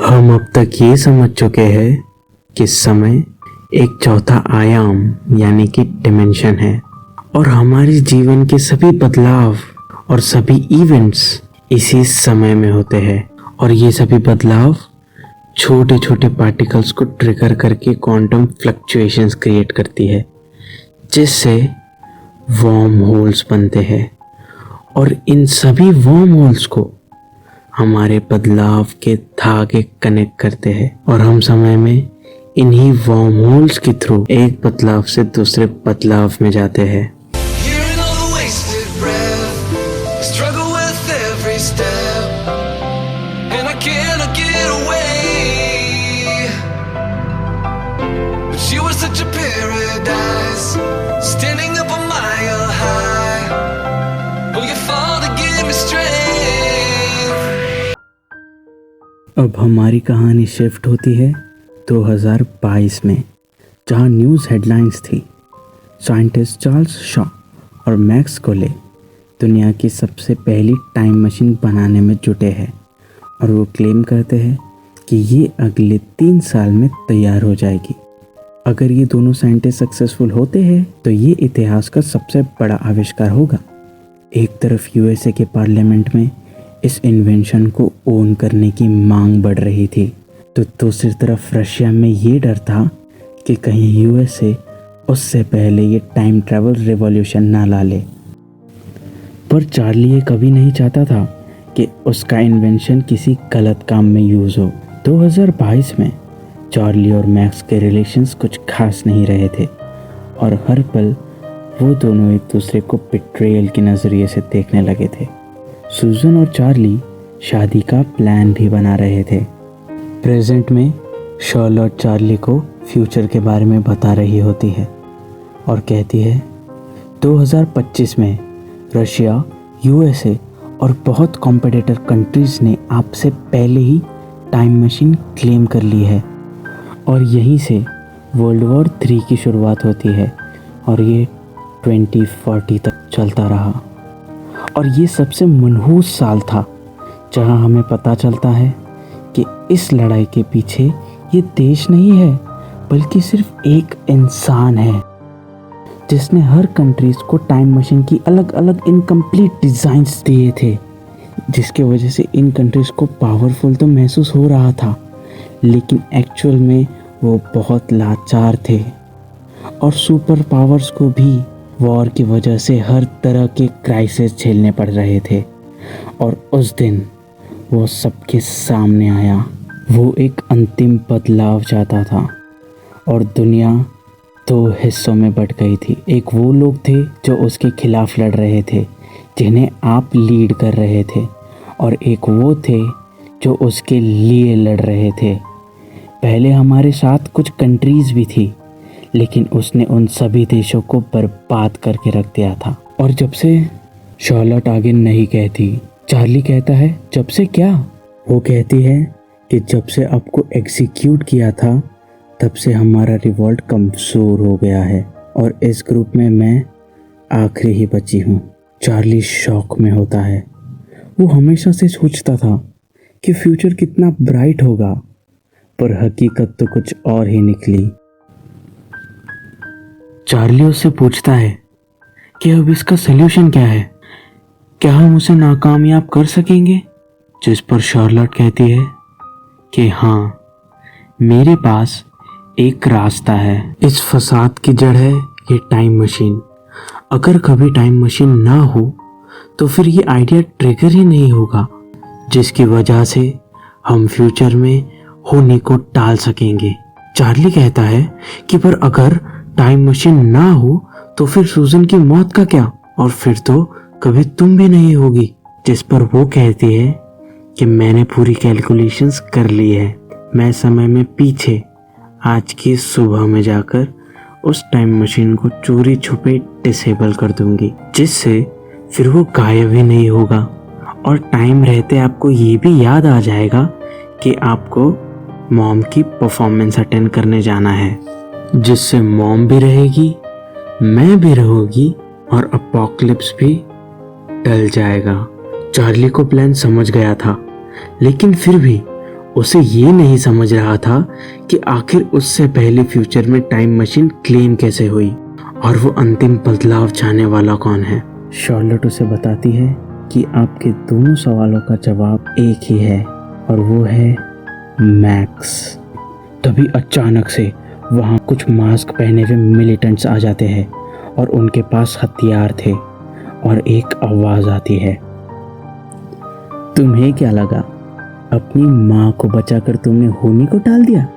हम अब तक ये समझ चुके हैं कि समय एक चौथा आयाम यानी कि डिमेंशन है और हमारे जीवन के सभी बदलाव और सभी इवेंट्स इसी समय में होते हैं और ये सभी बदलाव छोटे छोटे पार्टिकल्स को ट्रिगर करके क्वांटम फ्लक्चुएशंस क्रिएट करती है जिससे वर्म होल्स बनते हैं और इन सभी वर्म होल्स को हमारे बदलाव के धागे कनेक्ट करते हैं और हम समय में इन्हीं वर्म होल्स के थ्रू एक बदलाव से दूसरे बदलाव में जाते हैं। अब हमारी कहानी शिफ्ट होती है 2022 में, जहां न्यूज़ हेडलाइंस थी साइंटिस्ट चार्ल्स शॉ और मैक्स कोले दुनिया की सबसे पहली टाइम मशीन बनाने में जुटे हैं और वो क्लेम करते हैं कि ये अगले 3 साल में तैयार हो जाएगी। अगर ये दोनों साइंटिस्ट सक्सेसफुल होते हैं तो ये इतिहास का सबसे बड़ा आविष्कार होगा। एक तरफ यूएसए के पार्लियामेंट में इस इन्वेंशन को ओन करने की मांग बढ़ रही थी तो दूसरी तरफ रशिया में ये डर था कि कहीं यूएसए उससे पहले ये टाइम ट्रैवल रिवॉल्यूशन ना ला ले। पर चार्ली ये कभी नहीं चाहता था कि उसका इन्वेंशन किसी गलत काम में यूज़ हो। 2022 में चार्ली और मैक्स के रिलेशंस कुछ खास नहीं रहे थे और हर पल वो दोनों एक दूसरे को बिट्रेयल के नज़रिए से देखने लगे थे। सूजन और चार्ली शादी का प्लान भी बना रहे थे। प्रेजेंट में शार्लोट चार्ली को फ्यूचर के बारे में बता रही होती है और कहती है 2025 में रशिया, यूएसए और बहुत कॉम्पिटिटर कंट्रीज़ ने आपसे पहले ही टाइम मशीन क्लेम कर ली है और यहीं से वर्ल्ड वॉर 3 की शुरुआत होती है और ये 2040 तक चलता रहा। और ये सबसे मनहूस साल था जहां हमें पता चलता है कि इस लड़ाई के पीछे ये देश नहीं है बल्कि सिर्फ एक इंसान है जिसने हर कंट्रीज को टाइम मशीन की अलग अलग इनकम्प्लीट डिज़ाइंस दिए थे, जिसके वजह से इन कंट्रीज को पावरफुल तो महसूस हो रहा था लेकिन एक्चुअल में वो बहुत लाचार थे और सुपर पावर्स को भी वॉर की वजह से हर तरह के क्राइसिस झेलने पड़ रहे थे। और उस दिन वो सबके सामने आया। वो एक अंतिम बदलाव चाहता था और दुनिया 2 हिस्सों में बट गई थी। एक वो लोग थे जो उसके खिलाफ लड़ रहे थे, जिन्हें आप लीड कर रहे थे, और एक वो थे जो उसके लिए लड़ रहे थे। पहले हमारे साथ कुछ कंट्रीज़ भी थी लेकिन उसने उन सभी देशों को बर्बाद करके रख दिया था। और जब से शार्लोट आगे नहीं कहती, चार्ली कहता है जब से क्या? वो कहती है कि जब से आपको एग्जीक्यूट किया था तब से हमारा रिवॉल्ट कमज़ोर हो गया है और इस ग्रुप में मैं आखिरी ही बची हूँ। चार्ली शॉक में होता है। वो हमेशा से सोचता था कि फ्यूचर कितना ब्राइट होगा पर हकीकत तो कुछ और ही निकली। चार्ली उससे पूछता है कि अब इसका सल्यूशन क्या है, क्या हम उसे नाकामयाब कर सकेंगे? जिस पर शार्लोट कहती है कि हाँ, मेरे पास एक रास्ता है। इस फसाद की जड़ है ये टाइम मशीन। अगर कभी टाइम मशीन ना हो तो फिर ये आइडिया ट्रिगर ही नहीं होगा जिसकी वजह से हम फ्यूचर में होने को टाल सकेंगे। चार्ली कहता है कि पर अगर टाइम मशीन ना हो तो फिर सूजन की मौत का क्या, और फिर तो कभी तुम भी नहीं होगी। जिस पर वो कहती है कि मैंने पूरी कैलकुलेशंस कर ली है, मैं समय में पीछे आज की सुबह में जाकर उस टाइम मशीन को चोरी छुपे डिसेबल कर दूंगी जिससे फिर वो गायब ही नहीं होगा और टाइम रहते आपको ये भी याद आ जाएगा कि आपको मॉम की परफॉर्मेंस अटेंड करने जाना है, जिससे मॉम भी रहेगी, मैं भी रहूंगी और अपोकलिप्स भी टल जाएगा। चार्ली को प्लान समझ गया था लेकिन फिर भी उसे ये नहीं समझ रहा था कि आखिर उससे पहले फ्यूचर में टाइम मशीन क्लेम कैसे हुई और वो अंतिम बदलाव चाहने वाला कौन है। शार्लोट उसे बताती है कि आपके दोनों सवालों का जवाब एक ही है और वो है मैक्स। तभी अचानक से वहाँ कुछ मास्क पहने हुए मिलिटेंट्स आ जाते हैं और उनके पास हथियार थे और एक आवाज़ आती है, तुम्हें क्या लगा अपनी माँ को बचाकर तुमने होमी को टाल दिया?